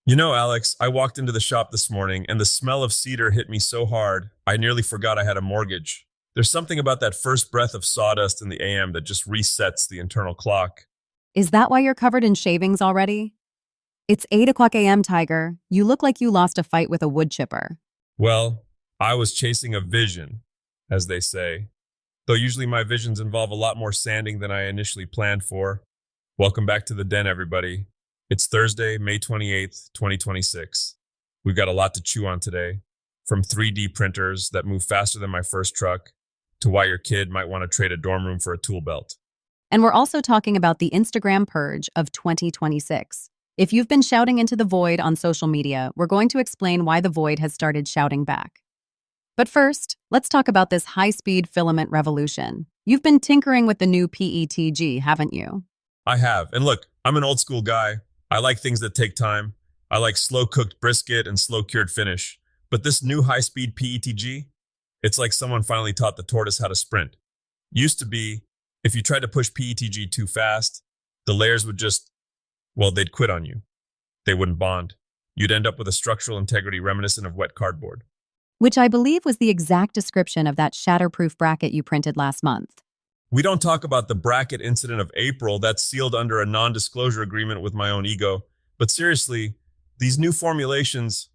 Alex, I walked into the shop this morning and the smell of cedar hit me so hard, I nearly forgot I had a mortgage. There's something about that first breath of sawdust in the AM that just resets the internal clock. Is that why you're covered in shavings already? It's 8 o'clock a.m., Tiger. You look like you lost a fight with a wood chipper. Well, I was chasing a vision, as they say. Though usually my visions involve a lot more sanding than I initially planned for. Welcome back to the den, everybody. It's Thursday, May 28th, 2026. We've got a lot to chew on today, from 3D printers that move faster than my first truck, to why your kid might want to trade a dorm room for a tool belt. And we're also talking about the Instagram purge of 2026. If you've been shouting into the void on social media, we're going to explain why the void has started shouting back. But first, let's talk about this high-speed filament revolution. You've been tinkering with the new PETG, haven't you? I have. And look, I'm an old school guy. I like things that take time. I like slow cooked brisket and slow cured finish. But this new high speed PETG, it's like someone finally taught the tortoise how to sprint. Used to be, if you tried to push PETG too fast, the layers would they'd quit on you. They wouldn't bond. You'd end up with a structural integrity reminiscent of wet cardboard. Which I believe was the exact description of that shatterproof bracket you printed last month. We don't talk about the bracket incident of April that's sealed under a non-disclosure agreement with my own ego. But seriously, these new formulations,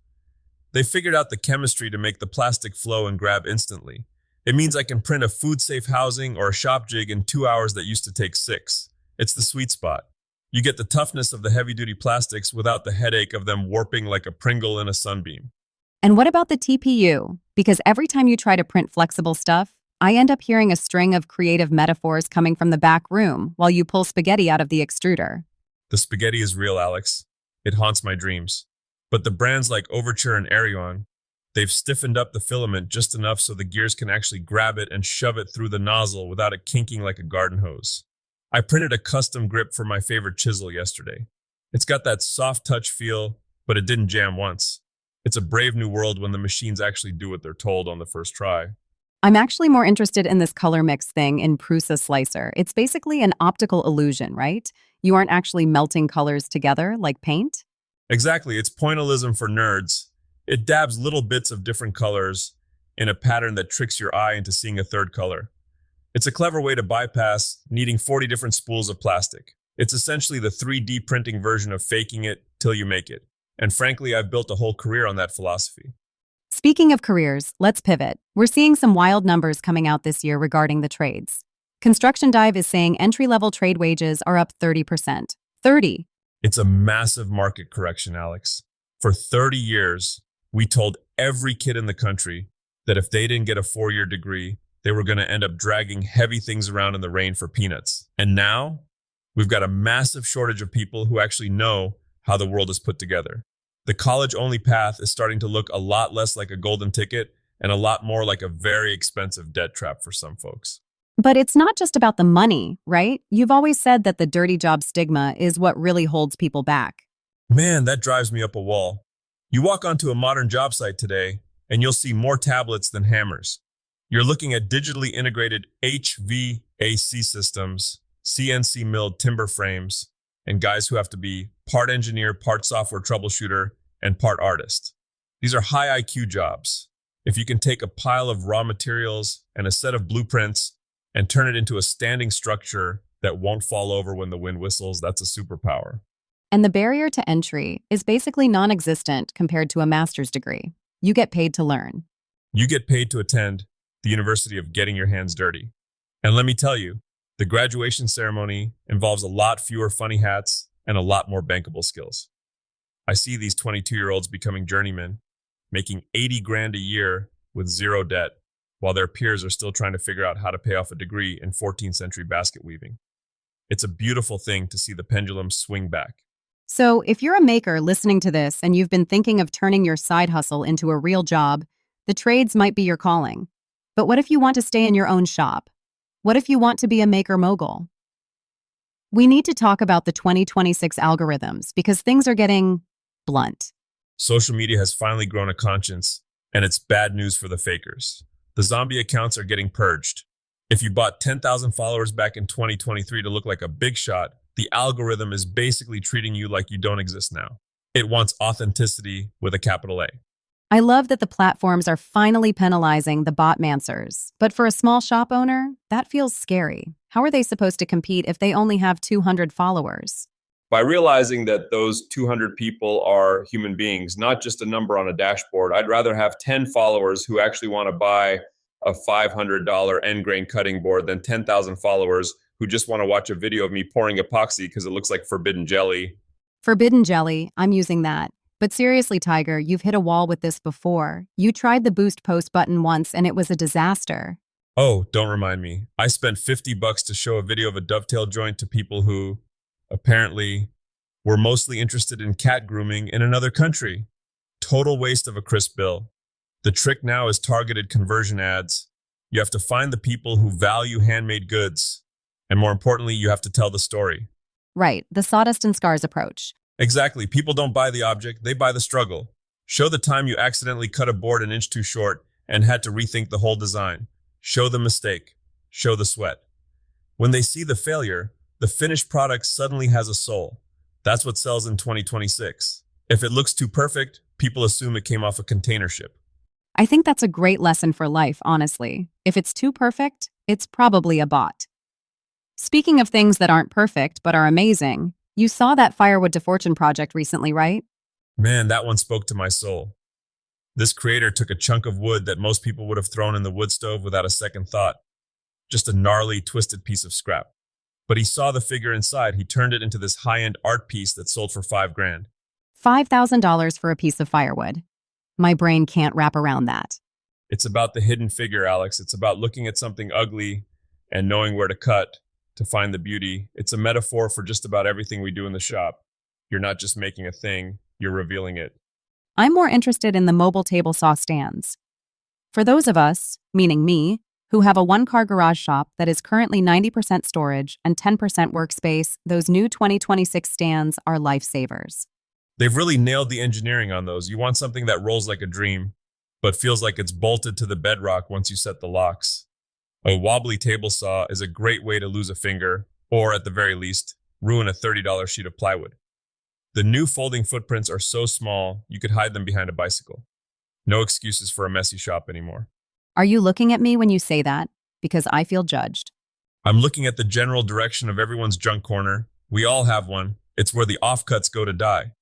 they figured out the chemistry to make the plastic flow and grab instantly. It means I can print a food-safe housing or a shop jig in 2 hours that used to take 6. It's the sweet spot. You get the toughness of the heavy-duty plastics without the headache of them warping like a Pringle in a sunbeam. And what about the TPU? Because every time you try to print flexible stuff, I end up hearing a string of creative metaphors coming from the back room while you pull spaghetti out of the extruder. The spaghetti is real, Alex. It haunts my dreams. But the brands like Overture and Arion, they've stiffened up the filament just enough so the gears can actually grab it and shove it through the nozzle without it kinking like a garden hose. I printed a custom grip for my favorite chisel yesterday. It's got that soft touch feel, but it didn't jam once. It's a brave new world when the machines actually do what they're told on the first try. I'm actually more interested in this color mix thing in Prusa Slicer. It's basically an optical illusion, right? You aren't actually melting colors together like paint? Exactly, it's pointillism for nerds. It dabs little bits of different colors in a pattern that tricks your eye into seeing a third color. It's a clever way to bypass needing 40 different spools of plastic. It's essentially the 3D printing version of faking it till you make it. And frankly, I've built a whole career on that philosophy. Speaking of careers, let's pivot. We're seeing some wild numbers coming out this year regarding the trades. Construction Dive is saying entry-level trade wages are up 30%. 30. It's a massive market correction, Alex. For 30 years, we told every kid in the country that if they didn't get a 4-year degree, they were going to end up dragging heavy things around in the rain for peanuts. And now, we've got a massive shortage of people who actually know how the world is put together. The college-only path is starting to look a lot less like a golden ticket and a lot more like a very expensive debt trap for some folks. But it's not just about the money, right? You've always said that the dirty job stigma is what really holds people back. Man, that drives me up a wall. You walk onto a modern job site today, and you'll see more tablets than hammers. You're looking at digitally integrated HVAC systems, CNC milled timber frames, and guys who have to be part engineer, part software troubleshooter, and part artist. These are high IQ jobs. If you can take a pile of raw materials and a set of blueprints and turn it into a standing structure that won't fall over when the wind whistles, that's a superpower. And the barrier to entry is basically non-existent compared to a master's degree. You get paid to learn. You get paid to attend the University of Getting Your Hands Dirty. And let me tell you, the graduation ceremony involves a lot fewer funny hats and a lot more bankable skills. I see these 22-year-olds becoming journeymen, making 80 grand a year with zero debt, while their peers are still trying to figure out how to pay off a degree in 14th century basket weaving. It's a beautiful thing to see the pendulum swing back. So if you're a maker listening to this and you've been thinking of turning your side hustle into a real job, the trades might be your calling. But what if you want to stay in your own shop? What if you want to be a maker mogul? We need to talk about the 2026 algorithms because things are getting blunt. Social media has finally grown a conscience, and it's bad news for the fakers. The zombie accounts are getting purged. If you bought 10,000 followers back in 2023 to look like a big shot, the algorithm is basically treating you like you don't exist now. It wants authenticity with a capital A. I love that the platforms are finally penalizing the botmancers. But for a small shop owner, that feels scary. How are they supposed to compete if they only have 200 followers? By realizing that those 200 people are human beings, not just a number on a dashboard, I'd rather have 10 followers who actually want to buy a $500 end grain cutting board than 10,000 followers who just want to watch a video of me pouring epoxy because it looks like forbidden jelly. Forbidden jelly, I'm using that. But seriously, Tiger, you've hit a wall with this before. You tried the boost post button once and it was a disaster. Oh, don't remind me. I spent $50 to show a video of a dovetail joint to people who apparently were mostly interested in cat grooming in another country. Total waste of a crisp bill. The trick now is targeted conversion ads. You have to find the people who value handmade goods. And more importantly, you have to tell the story. Right, the sawdust and scars approach. Exactly. People don't buy the object, they buy the struggle. Show the time you accidentally cut a board an inch too short and had to rethink the whole design. Show the mistake. Show the sweat. When they see the failure, the finished product suddenly has a soul. That's what sells in 2026. If it looks too perfect, people assume it came off a container ship. I think that's a great lesson for life, honestly. If it's too perfect, it's probably a bot. Speaking of things that aren't perfect but are amazing, you saw that Firewood to Fortune project recently, right? Man, that one spoke to my soul. This creator took a chunk of wood that most people would have thrown in the wood stove without a second thought. Just a gnarly, twisted piece of scrap. But he saw the figure inside. He turned it into this high-end art piece that sold for $5,000. $5,000 for a piece of firewood. My brain can't wrap around that. It's about the hidden figure, Alex. It's about looking at something ugly and knowing where to cut to find the beauty. It's a metaphor for just about everything we do in the shop. You're not just making a thing, you're revealing it. I'm more interested in the mobile table saw stands. For those of us, meaning me, who have a one-car garage shop that is currently 90% storage and 10% workspace, those new 2026 stands are lifesavers. They've really nailed the engineering on those. You want something that rolls like a dream, but feels like it's bolted to the bedrock once you set the locks. A wobbly table saw is a great way to lose a finger, or at the very least, ruin a $30 sheet of plywood. The new folding footprints are so small, you could hide them behind a bicycle. No excuses for a messy shop anymore. Are you looking at me when you say that? Because I feel judged. I'm looking at the general direction of everyone's junk corner. We all have one. It's where the offcuts go to die.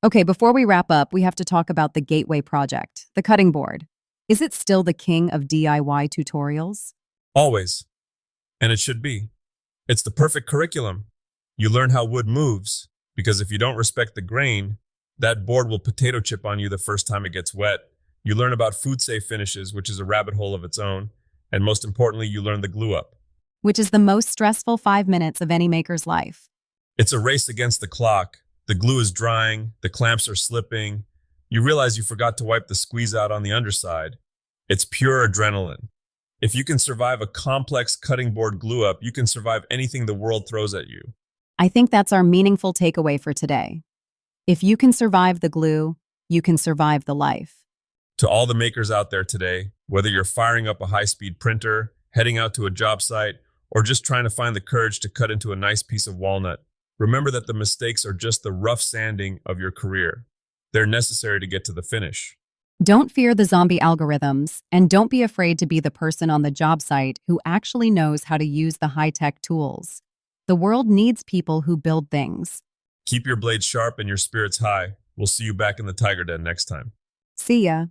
Okay, before we wrap up, we have to talk about the Gateway project, the cutting board. Is it still the king of DIY tutorials? Always. And it should be. It's the perfect curriculum. You learn how wood moves, because if you don't respect the grain, that board will potato chip on you the first time it gets wet. You learn about food-safe finishes, which is a rabbit hole of its own. And most importantly, you learn the glue up. Which is the most stressful 5 minutes of any maker's life. It's a race against the clock. The glue is drying, the clamps are slipping. You realize you forgot to wipe the squeeze out on the underside. It's pure adrenaline. If you can survive a complex cutting board glue up, you can survive anything the world throws at you. I think that's our meaningful takeaway for today. If you can survive the glue, you can survive the life. To all the makers out there today, whether you're firing up a high-speed printer, heading out to a job site, or just trying to find the courage to cut into a nice piece of walnut, remember that the mistakes are just the rough sanding of your career. They're necessary to get to the finish. Don't fear the zombie algorithms, and don't be afraid to be the person on the job site who actually knows how to use the high-tech tools. The world needs people who build things. Keep your blades sharp and your spirits high. We'll see you back in the TigerDen next time. See ya.